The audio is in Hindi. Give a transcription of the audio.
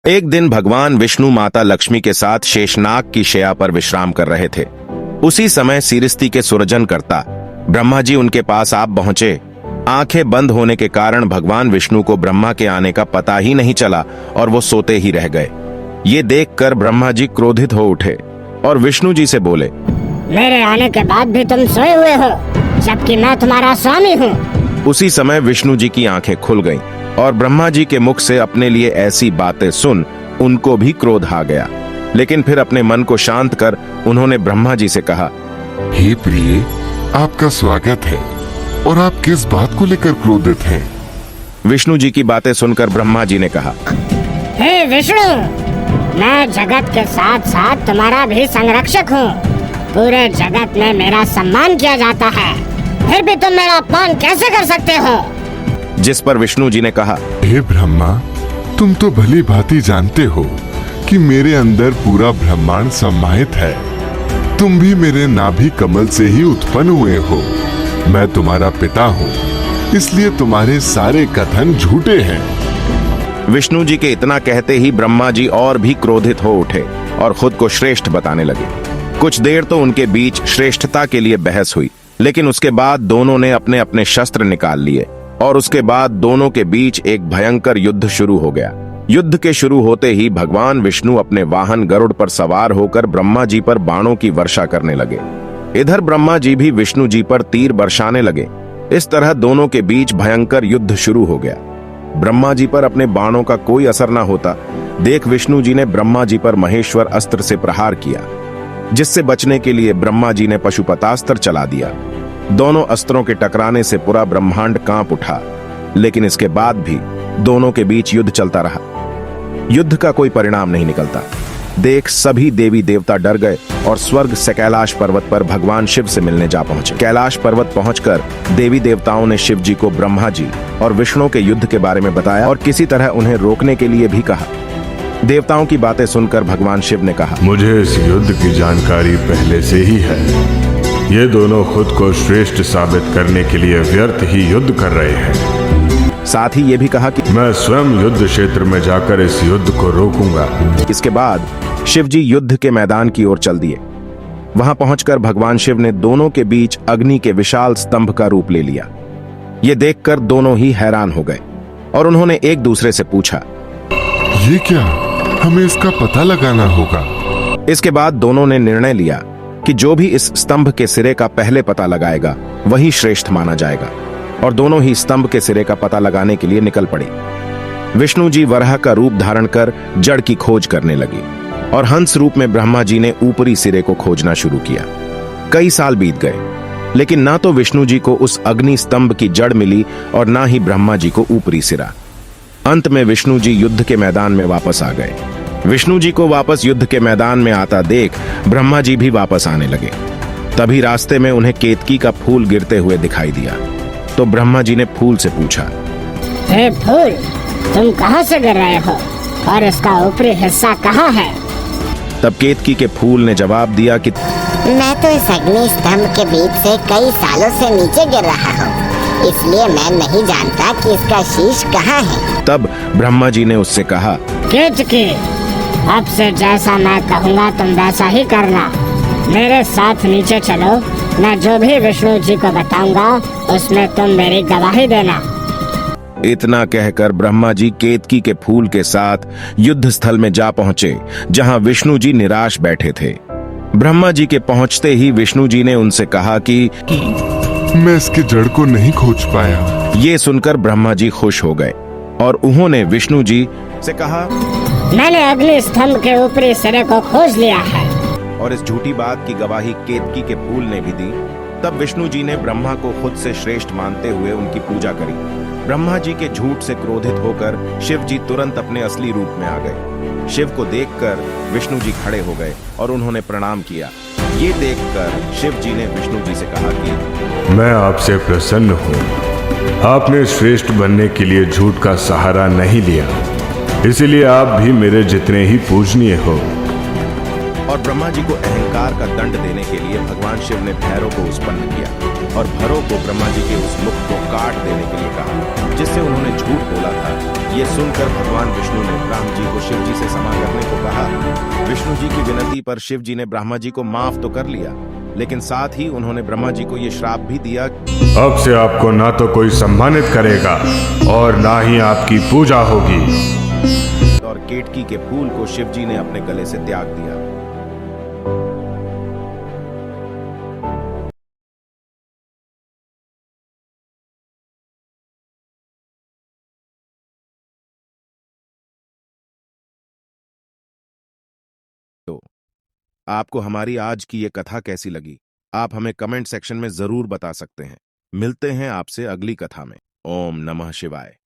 एक दिन भगवान विष्णु माता लक्ष्मी के साथ शेषनाग की शैया पर विश्राम कर रहे थे। उसी समय सिरस्ती के सुरजन करता ब्रह्मा जी उनके पास आप पहुंचे। आंखें बंद होने के कारण भगवान विष्णु को ब्रह्मा के आने का पता ही नहीं चला और वो सोते ही रह गए। ये देखकर ब्रह्मा जी क्रोधित हो उठे और विष्णु जी से बोले, मेरे आने के बाद भी तुम सोए हुए हो, जबकि मैं तुम्हारा स्वामी हूँ। उसी समय विष्णु जी की आंखें खुल गईं और ब्रह्मा जी के मुख से अपने लिए ऐसी बातें सुन उनको भी क्रोध आ गया। लेकिन फिर अपने मन को शांत कर उन्होंने ब्रह्मा जी से कहा, हे प्रिय, आपका स्वागत है। और आप किस बात को लेकर क्रोधित हैं? विष्णु जी की बातें सुनकर ब्रह्मा जी ने कहा, हे विष्णु, मैं जगत के साथ साथ तुम्हारा भी संरक्षक हूँ। पूरे जगत में मेरा सम्मान किया जाता है, फिर भी तुम मेरा अपमान कैसे कर सकते हो? जिस पर विष्णु जी ने कहा, हे ब्रह्मा, तुम तो भली भांति जानते हो कि मेरे अंदर पूरा ब्रह्मांड समाहित है। तुम भी मेरे नाभि कमल से ही उत्पन्न हुए हो। मैं तुम्हारा पिता हूँ, इसलिए तुम्हारे सारे कथन झूठे हैं। विष्णु जी के इतना कहते ही ब्रह्मा जी और भी क्रोधित हो उठे और खुद को श्रेष्ठ बताने लगे। कुछ देर तो उनके बीच श्रेष्ठता के लिए बहस हुई, लेकिन उसके बाद दोनों ने अपने अपने शस्त्र निकाल लिए और उसके बाद दोनों के बीच एक भयंकर युद्ध शुरू हो गया। युद्ध के शुरू होते ही भगवान विष्णु अपने वाहन गरुड़ पर सवार होकर ब्रह्मा जी पर बाणों की वर्षा करने लगे। इधर ब्रह्मा जी भी विष्णु जी पर तीर बरसाने लगे। इस तरह दोनों के बीच भयंकर युद्ध शुरू हो गया। ब्रह्मा जी पर अपने बाणों का कोई असर न होता देख विष्णु जी ने ब्रह्मा जी पर महेश्वर अस्त्र से प्रहार किया, जिससे बचने के लिए ब्रह्मा जी ने पशुपतास्त्र चला दिया। दोनों अस्त्रों के टकराने से पूरा ब्रह्मांड कांप उठा, लेकिन इसके बाद भी दोनों के बीच युद्ध चलता रहा। युद्ध का कोई परिणाम नहीं निकलता देख सभी देवी देवता डर गए और स्वर्ग से कैलाश पर्वत पर भगवान शिव से मिलने जा पहुंचे। कैलाश पर्वत पहुंचकर देवी देवताओं ने शिव जी को ब्रह्मा जी और विष्णु के युद्ध के बारे में बताया और किसी तरह उन्हें रोकने के लिए भी कहा। देवताओं की बातें सुनकर भगवान शिव ने कहा, मुझे इस युद्ध की जानकारी पहले से ही है। ये दोनों खुद को श्रेष्ठ साबित करने के लिए व्यर्थ ही युद्ध कर रहे हैं। साथ ही ये भी कहा कि मैं स्वयं युद्ध क्षेत्र में जाकर इस युद्ध को रोकूंगा। इसके बाद शिव जी युद्ध के मैदान की ओर चल दिए। वहां पहुंचकर भगवान शिव ने दोनों के बीच अग्नि के विशाल स्तंभ का रूप ले लिया। ये देखकर दोनों ही हैरान हो गए और उन्होंने एक दूसरे से पूछा, ये क्या? हमें इसका पता लगाना होगा। इसके बाद दोनों ने निर्णय लिया कि जो भी इस स्तंभ के सिरे का पहले पता लगाएगा वही श्रेष्ठ माना जाएगा, और दोनों ही स्तंभ के सिरे का पता लगाने के लिए निकल पड़े। विष्णु जी वराह का रूप धारण कर जड़ की खोज करने लगे और हंस रूप में ब्रह्मा जी ने ऊपरी सिरे को खोजना शुरू किया। कई साल बीत गए, लेकिन ना तो विष्णु जी को उस अग्नि स्तंभ की जड़ मिली और ना ही ब्रह्मा जी को ऊपरी सिरा। अंत में विष्णु जी युद्ध के मैदान में वापस आ गए। विष्णु जी को वापस युद्ध के मैदान में आता देख ब्रह्मा जी भी वापस आने लगे। तभी रास्ते में उन्हें केतकी का फूल गिरते हुए दिखाई दिया, तो ब्रह्मा जी ने फूल से पूछा, हे फूल, तुम कहाँ से गिर रहे हो और इसका ऊपरी हिस्सा कहाँ है? तब केतकी के फूल ने जवाब दिया कि मैं तो इस अग्नि स्तंभ के बीच से कई सालों से नीचे गिर रहा हूँ, इसलिए मैं नहीं जानता कि इसका शीश कहाँ है। तब ब्रह्मा जी ने उससे कहा, केतकी, अब से जैसा मैं कहूँगा तुम वैसा ही करना। मेरे साथ नीचे चलो, मैं जो भी विष्णु जी को बताऊंगा उसमें तुम मेरी गवाही देना। इतना कहकर ब्रह्मा जी केतकी के फूल के साथ युद्ध स्थल में जा पहुंचे, जहां विष्णु जी निराश बैठे थे। ब्रह्मा जी के पहुंचते ही विष्णु जी ने उनसे कहा कि मैं इसकी जड़ को नहीं खोज पाया। ये सुनकर ब्रह्मा जी खुश हो गए और उन्होंने विष्णु जी से कहा, मैंने अग्नि स्तंभ के ऊपरी सिरे को खोज लिया है। और इस झूठी बात की गवाही केतकी के फूल ने भी दी। तब विष्णु जी ने ब्रह्मा को खुद से श्रेष्ठ मानते हुए उनकी पूजा करी। ब्रह्मा जी के झूठ से क्रोधित होकर शिव जी तुरंत अपने असली रूप में आ गए। शिव को देखकर विष्णु जी खड़े हो गए और उन्होंने प्रणाम किया। ये देखकर शिव जी ने विष्णु जी से कहा कि मैं आपसे प्रसन्न हूँ। आपने श्रेष्ठ बनने के लिए झूठ का सहारा नहीं लिया, इसीलिए आप भी मेरे जितने ही पूजनीय हो। और ब्रह्मा जी को अहंकार का दंड देने के लिए भगवान शिव ने भैरव को उत्पन्न किया और भैरव को ब्रह्मा जी के उस मुख को काट देने के लिए कहा, जिससे उन्होंने झूठ बोला था ये सुनकर भगवान विष्णु ने ब्रह्मा जी को शिव जी से क्षमा करने को कहा। विष्णु जी की विनती पर शिव जी ने ब्रह्मा जी को माफ तो कर लिया, लेकिन साथ ही उन्होंने ब्रह्मा जी को ये श्राप भी दिया, अब से आपको ना तो कोई सम्मानित करेगा और ना ही आपकी पूजा होगी। और केतकी के फूल को शिव जी ने अपने गले से त्याग दिया। तो आपको हमारी आज की ये कथा कैसी लगी? आप हमें कमेंट सेक्शन में जरूर बता सकते हैं। मिलते हैं आपसे अगली कथा में। ओम नमः शिवाय।